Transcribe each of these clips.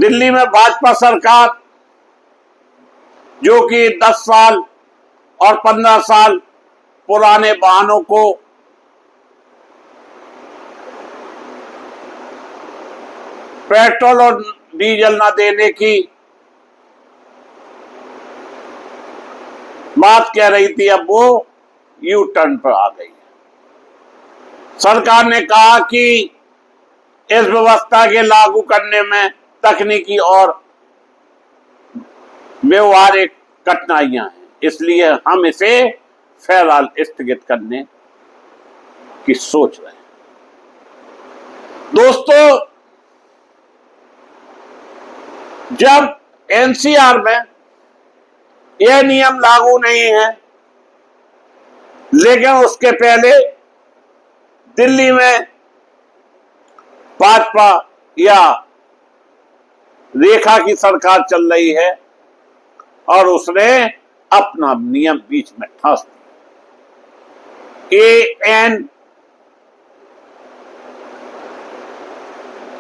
दिल्ली में भाजपा सरकार जो कि 10 साल और 15 साल पुराने वाहनों को पेट्रोल और डीजल न देने की बात कह रही थी, अब वो यू टर्न पर आ गई है। सरकार ने कहा कि इस व्यवस्था के लागू करने में तकनीकी और व्यवहारिक कठिनाइयां हैं, इसलिए हम इसे फिलहाल स्थगित करने की सोच रहे हैं। दोस्तों, जब एनसीआर में यह नियम लागू नहीं है, लेकिन उसके पहले दिल्ली में भाजपा या रेखा की सरकार चल रही है और उसने अपना नियम बीच में ठास दिया।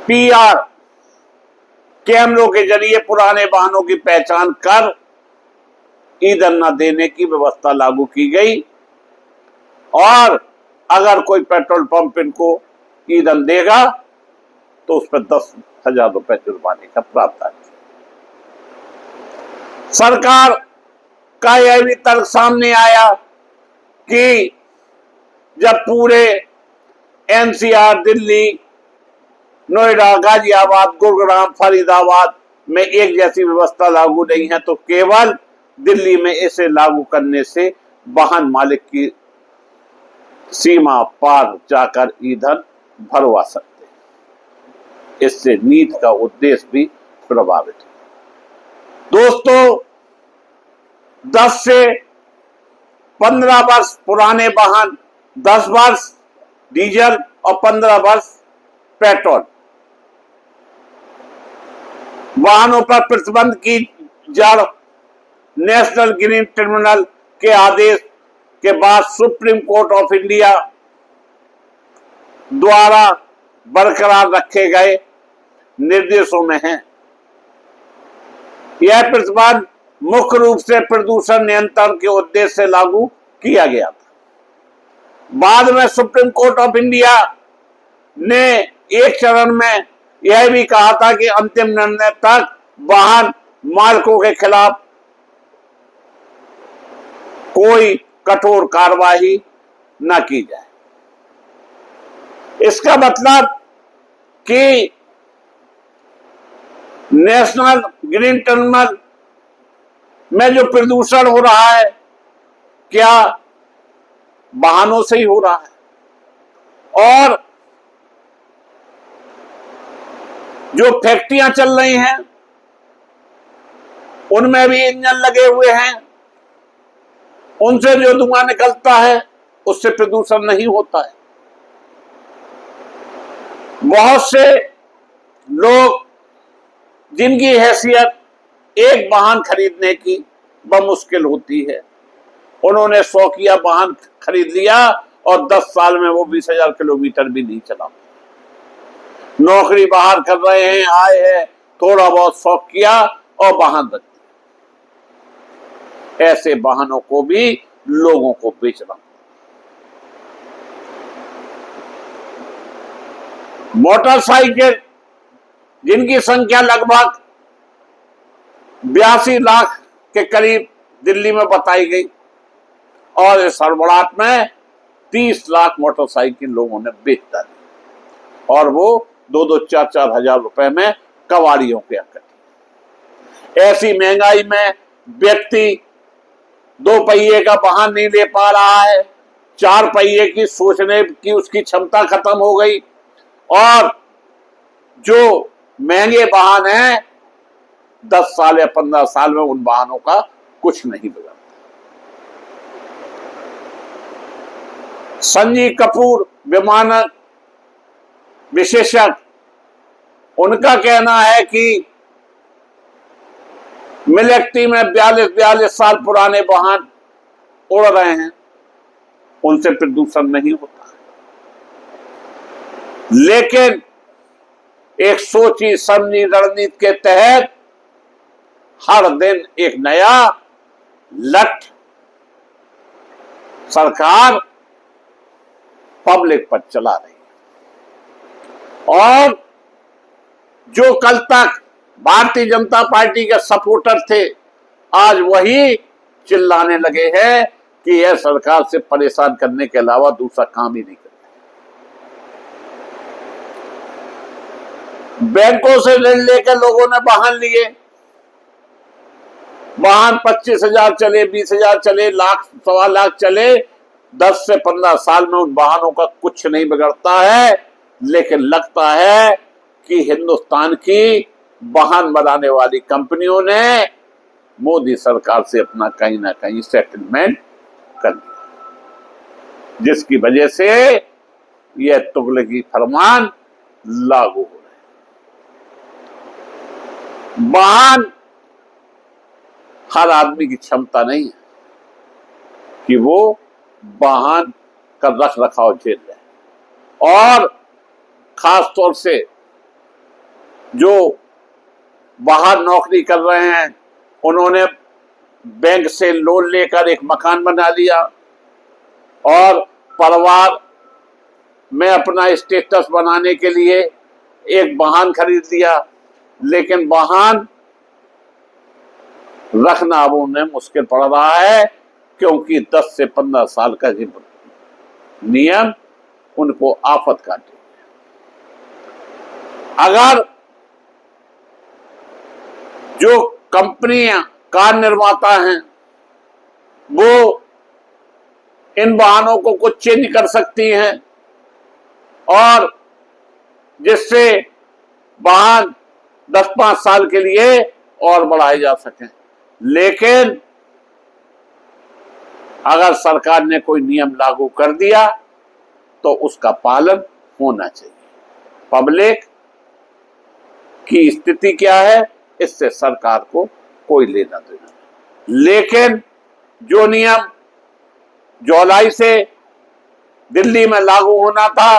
ANPR कैमरों के जरिए पुराने वाहनों की पहचान कर ईंधन न देने की व्यवस्था लागू की गई और अगर कोई पेट्रोल पंप इनको ईंधन देगा तो उस पर 10,000 रुपए जुर्माने का प्रावधान है। सरकार का यह भी तर्क सामने आया कि जब पूरे एनसीआर दिल्ली, नोएडा, गाजियाबाद, गुरुग्राम, फरीदाबाद में एक जैसी व्यवस्था लागू नहीं है, तो केवल दिल्ली में इसे लागू करने से वाहन मालिक की सीमा पार जाकर ईंधन भरवा सकते हैं। इससे नीति का उद्देश्य भी प्रभावित है। दोस्तों, 10 से 15 वर्ष पुराने वाहन, 10 वर्ष डीजल और 15 वर्ष पेट्रोल वाहनों पर प्रतिबंध की जड़ नेशनल ग्रीन ट्रिब्यूनल के आदेश के बाद सुप्रीम कोर्ट ऑफ इंडिया द्वारा बरकरार रखे गए निर्देशों में है। यह प्रतिबंध मुख्य रूप से प्रदूषण नियंत्रण के उद्देश्य से लागू किया गया था। बाद में सुप्रीम कोर्ट ऑफ इंडिया ने एक चरण में यह भी कहा था कि अंतिम निर्णय तक वाहन मालिकों के खिलाफ कोई कठोर कार्रवाई न की जाए। इसका मतलब कि नेशनल ग्रीन ट्रिब्यूनल में जो प्रदूषण हो रहा है, क्या वाहनों से ही हो रहा है, और जो फैक्ट्रियां चल रही हैं उनमें भी इंजन लगे हुए हैं, उनसे जो धुआं निकलता है उससे प्रदूषण नहीं होता है। बहुत से लोग जिनकी हैसियत एक वाहन खरीदने की बमुश्किल होती है, उन्होंने शौकिया वाहन खरीद लिया और 10 साल में वो 20,000 किलोमीटर भी नहीं चला। नौकरी बाहर कर रहे हैं, आए हैं, थोड़ा बहुत शौक किया और वाहन रख दिया। ऐसे वाहनों को भी लोगों को बेचना। मोटरसाइकिल जिनकी संख्या लगभग 82 लाख के करीब दिल्ली में बताई गई और इस हड़बड़ाहट में 30 लाख मोटरसाइकिल लोगों ने बेच डाली और वो 2-2, 4-4 हजार रुपए में कबाड़ियों के आकर। ऐसी महंगाई में व्यक्ति 2 पहिए का वाहन नहीं ले पा रहा है, 4 पहिए की सोचने की उसकी क्षमता खत्म हो गई और जो महंगे वाहन हैं 10 साल या 15 साल में उन वाहनों का कुछ नहीं बिगड़ता। संजीव कपूर विमानन विशेषज्ञ, उनका कहना है कि मिलिट्री में 42 साल पुराने वाहन उड़ रहे हैं, उनसे प्रदूषण नहीं होता, लेकिन एक सोची समझी रणनीति के तहत हर दिन एक नया लठ सरकार पब्लिक पर चला रही है। और जो कल तक भारतीय जनता पार्टी के सपोर्टर थे, आज वही चिल्लाने लगे हैं कि यह सरकार से परेशान करने के अलावा दूसरा काम ही नहीं करता। बैंकों से ऋण लेकर लोगों ने वाहन लिए, वाहन 25,000 चले, 20,000 चले, लाख सवा लाख चले, 10 से 15 साल में उन वाहनों का कुछ नहीं बिगड़ता है। लेकिन लगता है कि हिंदुस्तान की वाहन बनाने वाली कंपनियों ने मोदी सरकार से अपना कहीं ना कहीं सेटलमेंट कर लिया, जिसकी वजह से यह तुगलकी फरमान लागू हो रहे। वाहन हर आदमी की क्षमता नहीं है कि वो वाहन का रख रखाव झेल रहे, और खास तौर से जो बाहर नौकरी कर रहे हैं उन्होंने बैंक से लोन लेकर एक मकान बना लिया और परिवार में अपना स्टेटस बनाने के लिए एक वाहन खरीद लिया। लेकिन वाहन रखना अब उन्हें मुश्किल पड़ रहा है, क्योंकि 10 से 15 साल का नियम उनको आफत काटे। अगर जो कंपनियां कार निर्माता हैं वो इन वाहनों को कुछ चेंज कर सकती हैं और जिससे वाहन 10-5 साल के लिए और बढ़ाए जा सकें, लेकिन अगर सरकार ने कोई नियम लागू कर दिया तो उसका पालन होना चाहिए। पब्लिक की स्थिति क्या है इससे सरकार को कोई लेना देना नहीं। लेकिन जो नियम जुलाई से दिल्ली में लागू होना था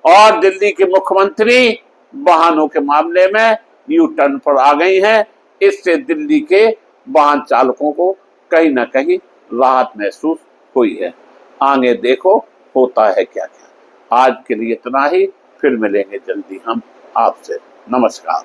और दिल्ली के मुख्यमंत्री वाहनों के मामले में यू टर्न पर आ गई हैं, इससे दिल्ली के वाहन चालकों को कहीं ना कहीं राहत महसूस हुई है। आगे देखो होता है क्या क्या। आज के लिए इतना ही, फिर मिलेंगे जल्दी हम आपसे। नमस्कार।